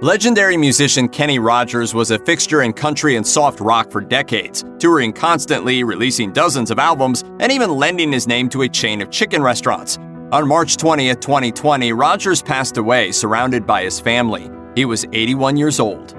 Legendary musician Kenny Rogers was a fixture in country and soft rock for decades, touring constantly, releasing dozens of albums, and even lending his name to a chain of chicken restaurants. On March 20th, 2020, Rogers passed away, surrounded by his family. He was 81 years old.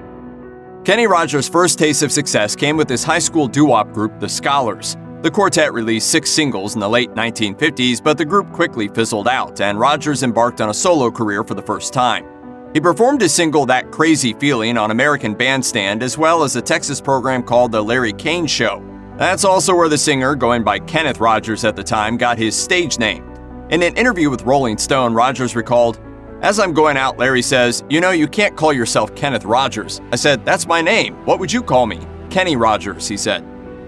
Kenny Rogers' first taste of success came with his high school doo-wop group, The Scholars. The quartet released 6 singles in the late 1950s, but the group quickly fizzled out, and Rogers embarked on a solo career for the first time. He performed his single That Crazy Feeling on American Bandstand, as well as a Texas program called The Larry Kane Show. That's also where the singer, going by Kenneth Rogers at the time, got his stage name. In an interview with Rolling Stone, Rogers recalled, "As I'm going out, Larry says, 'You can't call yourself Kenneth Rogers.' I said, 'That's my name. What would you call me?' 'Kenny Rogers,' he said."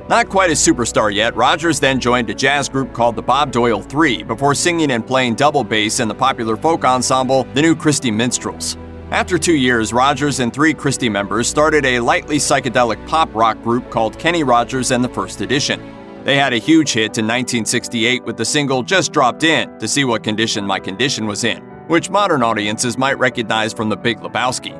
Not quite a superstar yet, Rogers then joined a jazz group called the Bob Doyle Three before singing and playing double bass in the popular folk ensemble, the New Christy Minstrels. After 2 years, Rogers and 3 Christy members started a lightly psychedelic pop rock group called Kenny Rogers and the First Edition. They had a huge hit in 1968 with the single Just Dropped In, To See What Condition My Condition Was In, which modern audiences might recognize from The Big Lebowski.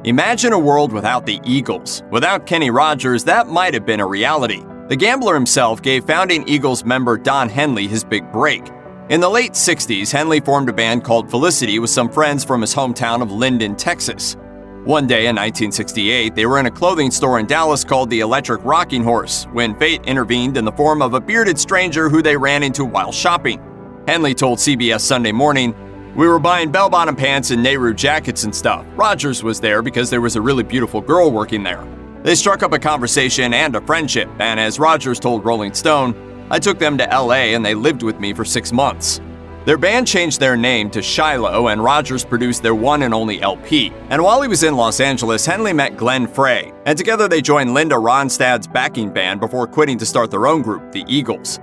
Imagine a world without the Eagles. Without Kenny Rogers, that might have been a reality. The gambler himself gave founding Eagles member Don Henley his big break. In the late 60s, Henley formed a band called Felicity with some friends from his hometown of Linden, Texas. One day in 1968, they were in a clothing store in Dallas called the Electric Rocking Horse when fate intervened in the form of a bearded stranger who they ran into while shopping. Henley told CBS Sunday Morning, "We were buying bell-bottom pants and Nehru jackets and stuff. Rogers was there because there was a really beautiful girl working there. They struck up a conversation and a friendship, and as Rogers told Rolling Stone, I took them to LA and they lived with me for 6 months." Their band changed their name to Shiloh, and Rogers produced their one and only LP. And while he was in Los Angeles, Henley met Glenn Frey, and together they joined Linda Ronstadt's backing band before quitting to start their own group, the Eagles.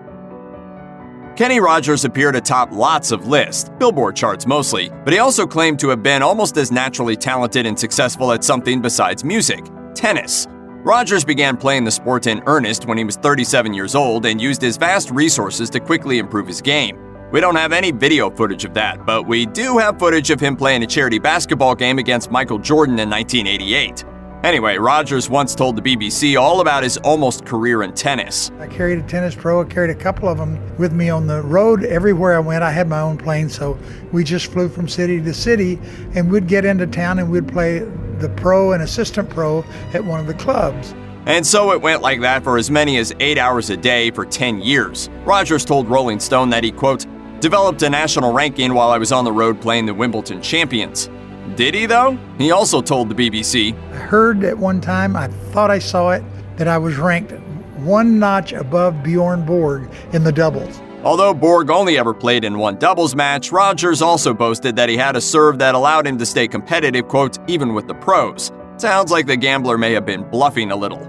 Kenny Rogers appeared atop lots of lists, Billboard charts mostly, but he also claimed to have been almost as naturally talented and successful at something besides music, tennis. Rogers began playing the sport in earnest when he was 37 years old and used his vast resources to quickly improve his game. We don't have any video footage of that, but we do have footage of him playing a charity basketball game against Michael Jordan in 1988. Anyway, Rogers once told the BBC all about his almost career in tennis. I carried a tennis pro. I carried a couple of them with me on the road. Everywhere I went, I had my own plane, so we just flew from city to city, and we'd get into town and we'd play the pro and assistant pro at one of the clubs. And so it went like that for as many as 8 hours a day for 10 years. Rogers told Rolling Stone that he, quote, developed a national ranking while I was on the road playing the Wimbledon champions. Did he, though? He also told the BBC, I heard at one time, I thought I saw it, that I was ranked 1 notch above Bjorn Borg in the doubles. Although Borg only ever played in 1 doubles match, Rogers also boasted that he had a serve that allowed him to stay competitive, quote, even with the pros. Sounds like the gambler may have been bluffing a little.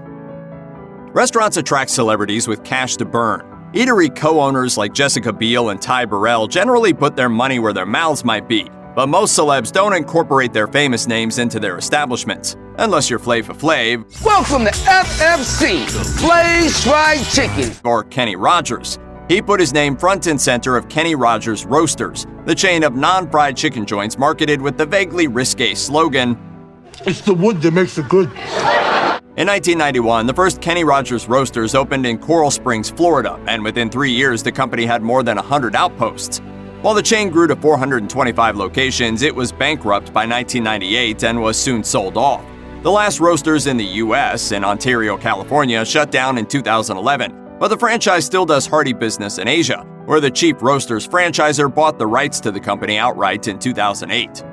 Restaurants attract celebrities with cash to burn. Eatery co-owners like Jessica Biel and Ty Burrell generally put their money where their mouths might be, but most celebs don't incorporate their famous names into their establishments, unless you're Flavor Flav. Welcome to FFC, Flay's Fried Chicken. Or Kenny Rogers. He put his name front and center of Kenny Rogers Roasters, the chain of non-fried chicken joints marketed with the vaguely risque slogan, "It's the wood that makes it good." In 1991, the first Kenny Rogers Roasters opened in Coral Springs, Florida, and within 3 years, the company had more than 100 outposts. While the chain grew to 425 locations, it was bankrupt by 1998 and was soon sold off. The last Roasters in the U.S., in Ontario, California, shut down in 2011, but the franchise still does hearty business in Asia, where the Cheap Roasters franchisor bought the rights to the company outright in 2008.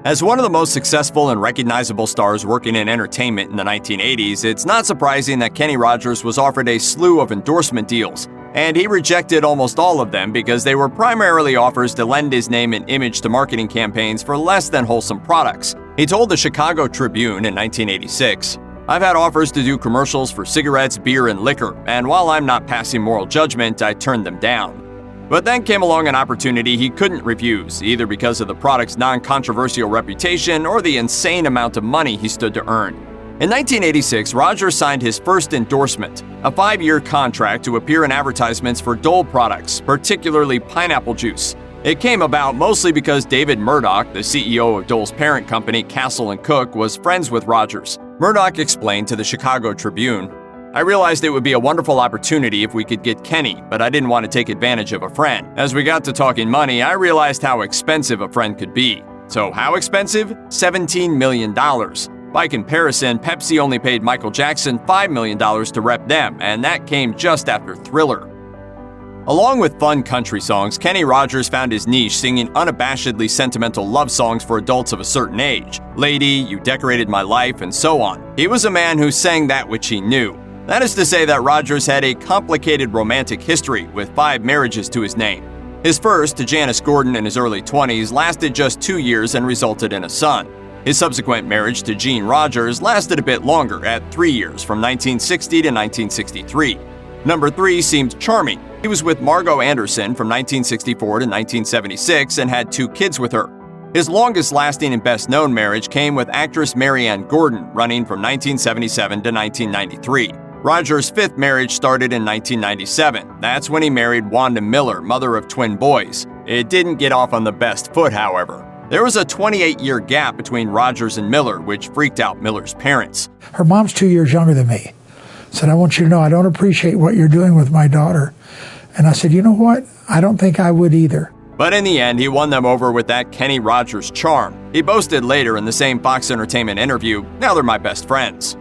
As one of the most successful and recognizable stars working in entertainment in the 1980s, it's not surprising that Kenny Rogers was offered a slew of endorsement deals, and he rejected almost all of them because they were primarily offers to lend his name and image to marketing campaigns for less than wholesome products. He told the Chicago Tribune in 1986, I've had offers to do commercials for cigarettes, beer, and liquor, and while I'm not passing moral judgment, I turned them down. But then came along an opportunity he couldn't refuse, either because of the product's non-controversial reputation or the insane amount of money he stood to earn. In 1986, Rogers signed his first endorsement, a 5-year contract to appear in advertisements for Dole products, particularly pineapple juice. It came about mostly because David Murdoch, the CEO of Dole's parent company, Castle & Cooke, was friends with Rogers. Murdoch explained to the Chicago Tribune, "I realized it would be a wonderful opportunity if we could get Kenny, but I didn't want to take advantage of a friend. As we got to talking money, I realized how expensive a friend could be. So how expensive? $17 million. By comparison, Pepsi only paid Michael Jackson $5 million to rep them, and that came just after Thriller." Along with fun country songs, Kenny Rogers found his niche singing unabashedly sentimental love songs for adults of a certain age. Lady, You Decorated My Life, and so on. He was a man who sang that which he knew. That is to say that Rogers had a complicated romantic history with 5 marriages to his name. His first, to Janice Gordon in his early 20s, lasted just 2 years and resulted in a son. His subsequent marriage to Jean Rogers lasted a bit longer, at 3 years, from 1960 to 1963. Number 3 seemed charming. He was with Margot Anderson from 1964 to 1976 and had 2 kids with her. His longest-lasting and best-known marriage came with actress Marianne Gordon, running from 1977 to 1993. Rogers' 5th marriage started in 1997. That's when he married Wanda Miller, mother of twin boys. It didn't get off on the best foot, however. There was a 28-year gap between Rogers and Miller, which freaked out Miller's parents. Her mom's 2 years younger than me. Said, "I want you to know I don't appreciate what you're doing with my daughter." And I said, "You know what? I don't think I would either." But in the end, he won them over with that Kenny Rogers charm. He boasted later in the same Fox Entertainment interview, "Now they're my best friends."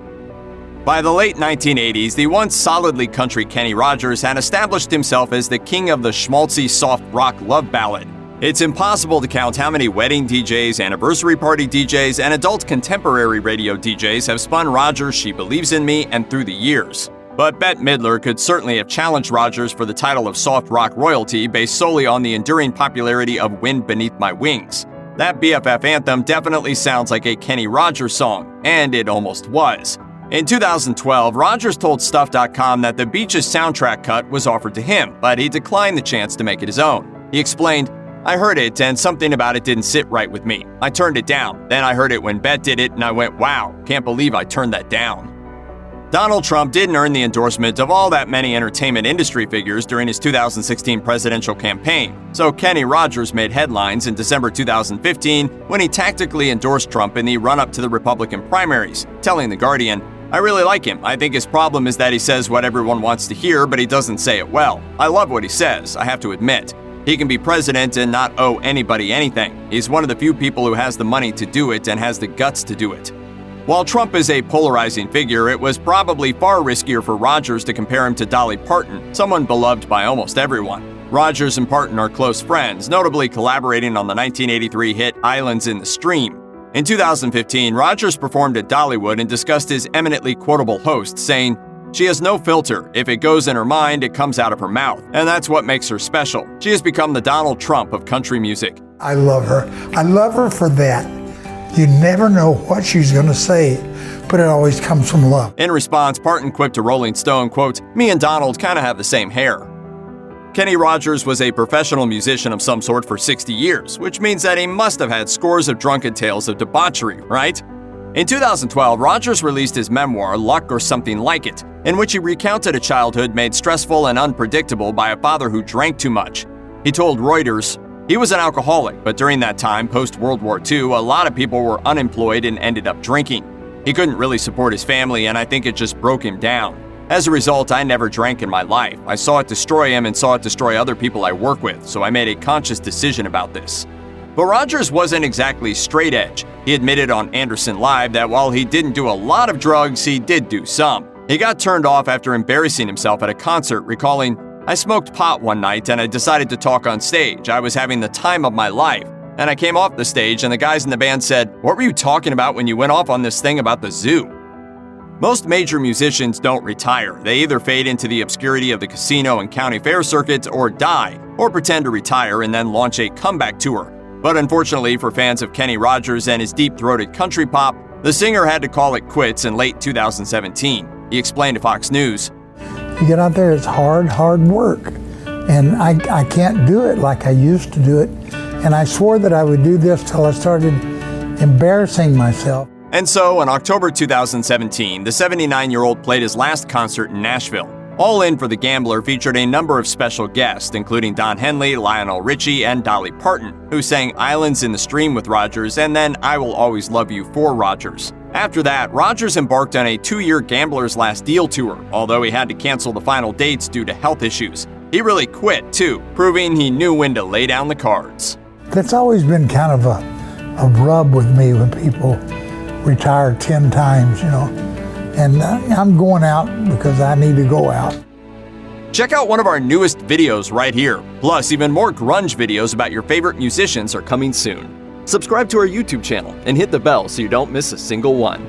By the late 1980s, the once solidly country Kenny Rogers had established himself as the king of the schmaltzy soft rock love ballad. It's impossible to count how many wedding DJs, anniversary party DJs, and adult contemporary radio DJs have spun Rogers' She Believes in Me and Through the Years. But Bette Midler could certainly have challenged Rogers for the title of soft rock royalty based solely on the enduring popularity of Wind Beneath My Wings. That BFF anthem definitely sounds like a Kenny Rogers song, and it almost was. In 2012, Rogers told Stuff.com that the Beach's soundtrack cut was offered to him, but he declined the chance to make it his own. He explained, "I heard it and something about it didn't sit right with me. I turned it down. Then I heard it when Bette did it and I went, wow, can't believe I turned that down." Donald Trump didn't earn the endorsement of all that many entertainment industry figures during his 2016 presidential campaign, so Kenny Rogers made headlines in December 2015 when he tactically endorsed Trump in the run-up to the Republican primaries, telling The Guardian, "I really like him. I think his problem is that he says what everyone wants to hear, but he doesn't say it well. I love what he says, I have to admit. He can be president and not owe anybody anything. He's one of the few people who has the money to do it and has the guts to do it." While Trump is a polarizing figure, it was probably far riskier for Rogers to compare him to Dolly Parton, someone beloved by almost everyone. Rogers and Parton are close friends, notably collaborating on the 1983 hit Islands in the Stream. In 2015, Rogers performed at Dollywood and discussed his eminently quotable host, saying, "She has no filter. If it goes in her mind, it comes out of her mouth. And that's what makes her special. She has become the Donald Trump of country music." I love her. I love her for that. You never know what she's going to say, but it always comes from love. In response, Parton quipped to Rolling Stone, quote, "Me and Donald kind of have the same hair." Kenny Rogers was a professional musician of some sort for 60 years, which means that he must have had scores of drunken tales of debauchery, right? In 2012, Rogers released his memoir, Luck or Something Like It, in which he recounted a childhood made stressful and unpredictable by a father who drank too much. He told Reuters, he was an alcoholic, but during that time, post-World War II, a lot of people were unemployed and ended up drinking. He couldn't really support his family, and I think it just broke him down. As a result, I never drank in my life. I saw it destroy him and saw it destroy other people I work with, so I made a conscious decision about this. But Rogers wasn't exactly straight edge. He admitted on Anderson Live that while he didn't do a lot of drugs, he did do some. He got turned off after embarrassing himself at a concert, recalling, "I smoked pot one night and I decided to talk on stage. I was having the time of my life. And I came off the stage and the guys in the band said, 'What were you talking about when you went off on this thing about the zoo?'" Most major musicians don't retire. They either fade into the obscurity of the casino and county fair circuits or die, or pretend to retire and then launch a comeback tour. But unfortunately for fans of Kenny Rogers and his deep-throated country pop, the singer had to call it quits in late 2017. He explained to Fox News, You get out there, it's hard work. And I can't do it like I used to do it. And I swore that I would do this till I started embarrassing myself. And so, in October 2017, the 79-year-old played his last concert in Nashville. All In for the Gambler featured a number of special guests, including Don Henley, Lionel Richie, and Dolly Parton, who sang Islands in the Stream with Rogers and then I Will Always Love You for Rogers. After that, Rogers embarked on a 2-year Gambler's Last Deal tour, although he had to cancel the final dates due to health issues. He really quit, too, proving he knew when to lay down the cards. That's always been kind of a rub with me when people retire 10 times, And I'm going out because I need to go out. Check out one of our newest videos right here. Plus, even more grunge videos about your favorite musicians are coming soon. Subscribe to our YouTube channel and hit the bell so you don't miss a single one.